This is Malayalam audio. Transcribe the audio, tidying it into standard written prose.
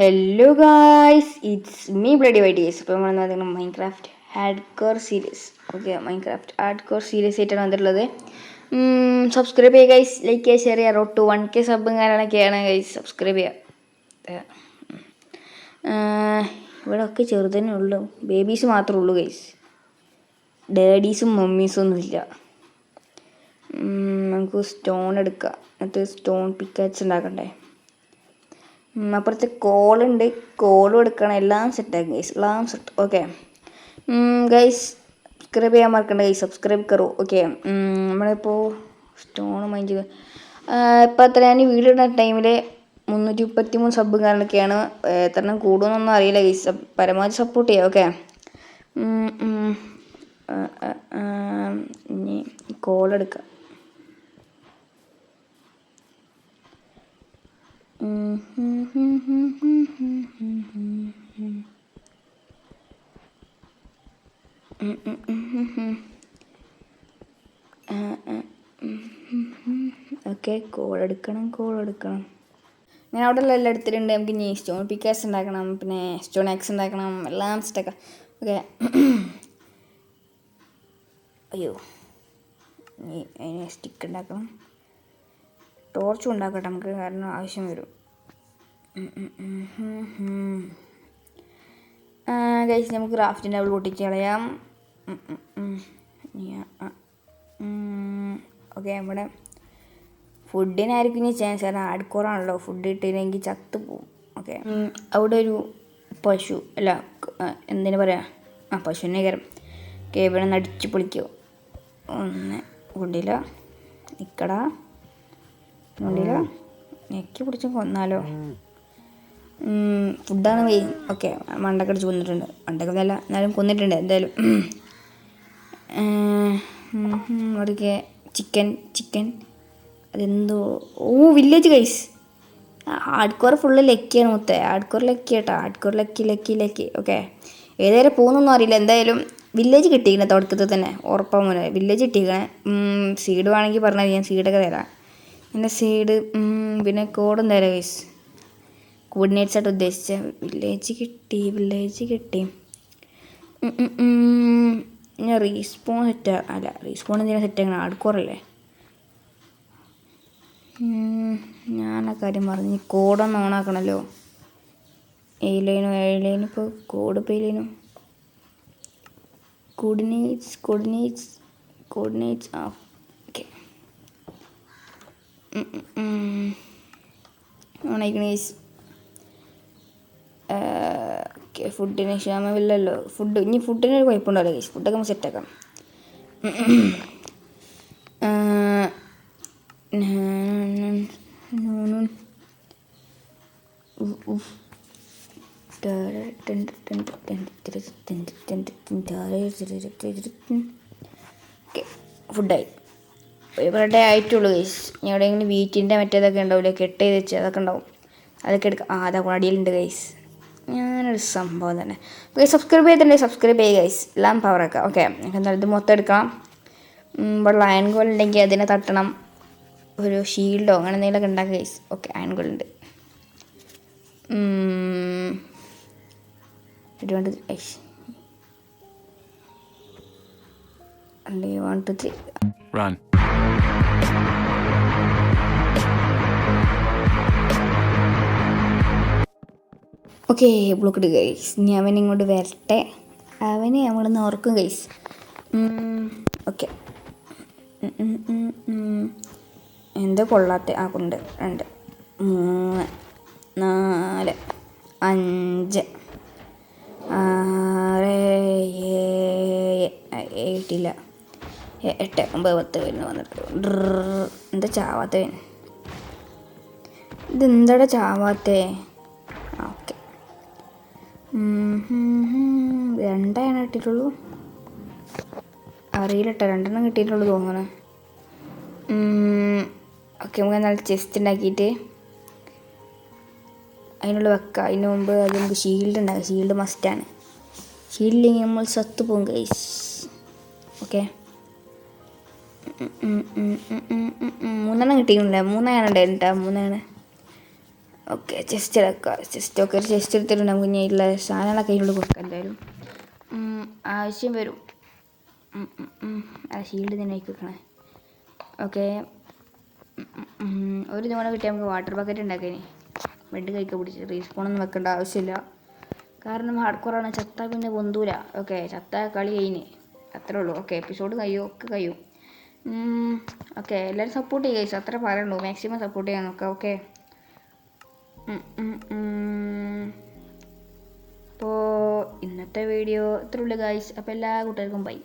ഹലോ ഗായ്സ്, ഇറ്റ്സ് മീ ബ്ലഡി വൈറ്റീസ്. ഇപ്പോൾ നമ്മൾ വന്നിരിക്കുന്നത് Minecraft hardcore series. Okay, Minecraft hardcore series ആയിട്ടാണ് വന്നിട്ടുള്ളത്. സബ്സ്ക്രൈബ് ചെയ്യുക ഗൈസ്, ലൈക്ക് ചെയ്യുക, ഷെയർ ചെയ്യുക. റോഡ് ടു 1K സബും കാര്യങ്ങളൊക്കെയാണ് ഗൈസ്. സബ്സ്ക്രൈബ് ചെയ്യുക. ഇവിടെ ഒക്കെ ചെറുതന്നെ ഉള്ളൂ, ബേബീസ് മാത്രമേ ഉള്ളൂ ഗൈസ്. ഡാഡീസും മമ്മീസും ഒന്നുമില്ല. നമുക്ക് സ്റ്റോൺ എടുക്കാം, എന്നിട്ട് സ്റ്റോൺ പിക്കാച്ച് ഉണ്ടാക്കണ്ടേ. അപ്പുറത്ത് കോളുണ്ട്, കോളും എടുക്കണം. എല്ലാം സെറ്റാക്കി ഗൈസ്, എല്ലാം സെറ്റ്. ഓക്കെ ഗൈസ്, സബ്സ്ക്രൈബ് ചെയ്യാൻ മറക്കണ്ട ഗൈസ്, സബ്സ്ക്രൈബ് കറു. ഓക്കെ, നമ്മളിപ്പോൾ സ്റ്റോൺ മൈൻഡ് ചെയ്ത് ഇപ്പം അത്ര ഞാൻ വീഡിയോ ഇടുന്ന ടൈമിൽ 333 സബും കാരണമൊക്കെയാണ്. എത്ര കൂടുമെന്നൊന്നും അറിയില്ല ഗൈസ്. പരമാവധി സപ്പോർട്ട് ചെയ്യാം. ഓക്കെ, ഇനി കോളെടുക്കാം. ഓക്കെ, കോളെടുക്കണം. ഞാൻ അവിടെ എല്ലാം എടുത്തിട്ടുണ്ട്. നമുക്ക് ഇനി സ്റ്റോൺ പിക്കാസ് ഉണ്ടാക്കണം, പിന്നെ സ്റ്റോൺ ആക്സ് ഉണ്ടാക്കണം, എല്ലാം സെറ്റാക്കാം. ഓക്കെ, അയ്യോ, ഇനി അതിന് സ്റ്റിക്ക് ഉണ്ടാക്കണം. ടോർച്ചും ഉണ്ടാക്കട്ടെ നമുക്ക്, കാരണം ആവശ്യം വരും. ഗൈസ്, നമുക്ക് ക്രാഫ്റ്റിൻ്റെ ടേബിൾ പൊട്ടിച്ച് കളയാം. ഓക്കെ, നമ്മുടെ ഫുഡിനായിരിക്കും ഇനി ചാൻസ്, കാരണം ഹാർഡ്കോറാണല്ലോ. ഫുഡ് ഇട്ടില്ലെങ്കിൽ ചത്ത് പോവും. ഓക്കെ, അവിടെ ഒരു പശു, അല്ല എന്തിനു പറയാ, പശുവിനെ കയറും. ഓക്കെ, ഇവിടെ നിന്ന് അടിച്ച് പൊളിക്കോ. ഒന്ന് കൊണ്ടില്ല, നിക്കടാ, കൊണ്ടില്ല, നെക്കി പിടിച്ച് കൊന്നാലോ. ഫുഡാണ് പോയി. ഓക്കെ, മണ്ടൊക്കെ അടിച്ച് കൊന്നിട്ടുണ്ട്. മണ്ടൊക്കെ അല്ല, എന്നാലും കൊന്നിട്ടുണ്ട് എന്തായാലും. അവിടേക്ക് ചിക്കൻ അതെന്തോ. Village guys. Hardcore full ലക്കിയാണ് മുത്തേ. ഹാർഡ് കോർ ലക്കി കേട്ടോ. Hardcore lucky. ഓക്കെ, ഏതുവരെ പോകുന്നൊന്നും അറിയില്ല. എന്തായാലും വില്ലേജ് കിട്ടിയിരിക്കണേ തുടക്കത്തിൽ തന്നെ, ഉറപ്പാണ്. വില്ലേജ് കിട്ടിയിരിക്കണേ. സീഡ് വേണമെങ്കിൽ പറഞ്ഞാൽ ഞാൻ സീഡൊക്കെ തരാം. എൻ്റെ സീഡ് പിന്നെ കോഡും തരാം ഗൈസ്. കോർഡിനേറ്റ്സ് ആയിട്ട് ഉദ്ദേശിച്ച വില്ലേജ് കിട്ടി. ഞാൻ റീസ്പോൺ റീസ്പോൺ എന്തിനാ സെറ്റാക്കണം, ഹാർഡ് കോറല്ലേ. ഞാൻ ആ കാര്യം പറഞ്ഞു. കോഡൊന്ന് ഓണാക്കണമല്ലോ. ഏലൈനും ഇപ്പോൾ കോഡ് പേയിലേനും കോർഡിനേറ്റ്സ് ഓക്കെ, ഓണായിക്കണേ. ഓക്കെ, ഫുഡിന് ക്ഷാമമില്ലല്ലോ. ഇനി ഫുഡിനൊരു കുഴപ്പമുണ്ടാവില്ല ഗൈസ്. ഫുഡൊക്കെ നമുക്ക് സെറ്റാക്കാം. ഫുഡായി. ഇവിടെ ആയിട്ടുള്ളൂ ഗൈസ്. ഞാൻ എവിടെയെങ്കിലും വീറ്റിൻ്റെ മറ്റേതൊക്കെ ഉണ്ടാവില്ലേ, കെട്ട് ചെയ്ത് വെച്ച് അതൊക്കെ ഉണ്ടാവും. അതൊക്കെ എടുക്കാം. അതൊക്കെ അടിയിലുണ്ട് ഗൈസ്. ഞാനൊരു സംഭവം തന്നെ. ഓക്കെ, സബ്സ്ക്രൈബ് ചെയ്തിട്ടുണ്ടെങ്കിൽ സബ്സ്ക്രൈബ് ചെയ്യുക ഗൈസ്. എല്ലാം പവറാക്കാം. ഓക്കെ, എന്തായാലും ഇത് മൊത്തം എടുക്കണം. ഇവിടെ അയൺ ഗോൾ ഉണ്ടെങ്കിൽ അതിനെ തട്ടണം. ഒരു ഷീൽഡോ അങ്ങനെ എന്തെങ്കിലുമൊക്കെ ഉണ്ടാക്കുക ഗൈസ്. ഓക്കെ, അയൺ ഗോൾ ഉണ്ട്. ഇതുകൊണ്ട് 1 2 3 Run. ഓക്കെ, ബ്ലോക്ക് ഇടുക ഗൈസ്. ഇനി അവൻ ഇങ്ങോട്ട് വരട്ടെ. അവന് നമ്മളിന്ന് ഓർക്കും ഗൈസ്. ഓക്കെ, എന്തോ കൊള്ളാത്ത കൊണ്ട് 2 3 4 5 6 7 8 8 9 10 വരുന്നു വന്നിട്ട്. എന്താ ചാവാത്തവൻ, ഇതെന്താടാ ചാവാത്തേ. ഓക്കെ, 2 കിട്ടിയിട്ടുള്ളൂ. അറിയില്ല കേട്ടോ, 2 കിട്ടിയിട്ടുള്ളൂ തോന്നുന്നു. ഓക്കെ, നമുക്ക് നല്ല ചെസ്റ്റ് ഉണ്ടാക്കിയിട്ട് അതിനുള്ള വെക്കാം. അതിന് മുമ്പ് അത് നമുക്ക് ഷീൽഡ് ഉണ്ടാക്കാം. ഷീൽഡ് മസ്റ്റാണ്. ഷീൽഡില്ലെങ്കിൽ നമ്മൾ സത്ത് പോകും ഗൈസ്. ഓക്കെ, 3 കിട്ടിയിട്ടില്ല. 3 ഉണ്ടായിരുന്നു കേട്ടോ. 3 ഓക്കെ ചെസ്റ്റ് എടുക്കുക. ചെസ്റ്റ് എടുത്തിട്ട് നമുക്ക് ഇനി ഉള്ള സാധനങ്ങളൊക്കെ അതിനുള്ളിൽ കൊടുക്കാം. എന്തായാലും ആവശ്യം വരും. ആ ഷീൽഡ് തന്നെ ആക്കി വെക്കണേ. ഓക്കെ, ഒരു തവണ കിട്ടിയാൽ നമുക്ക് വാട്ടർ ബക്കറ്റ് ഉണ്ടാക്കിയേ. ബെഡ് കൈക്ക് പിടിച്ച് റീസ്പോണൊന്നും വെക്കേണ്ട ആവശ്യമില്ല. കാരണം ഹാർഡ് കോറാണ്. ചത്ത പിന്നെ പൊന്തൂല. ഓക്കെ, ചത്ത കളി കഴിഞ്ഞ് അത്രേ ഉള്ളൂ. ഓക്കെ, എപ്പിസോഡ് കഴിയും. ഓക്കെ, എല്ലാവരും സപ്പോർട്ട് ചെയ്യുക. അത്ര പറയുള്ളൂ. മാക്സിമം സപ്പോർട്ട് ചെയ്യാൻ നോക്കാം. ഓക്കെ, അപ്പോൾ ഇന്നത്തെ വീഡിയോ ഇത്രേ ഉള്ളൂ ഗൈസ്. അപ്പോൾ എല്ലാ കൂട്ടുകാർക്കും ബൈ.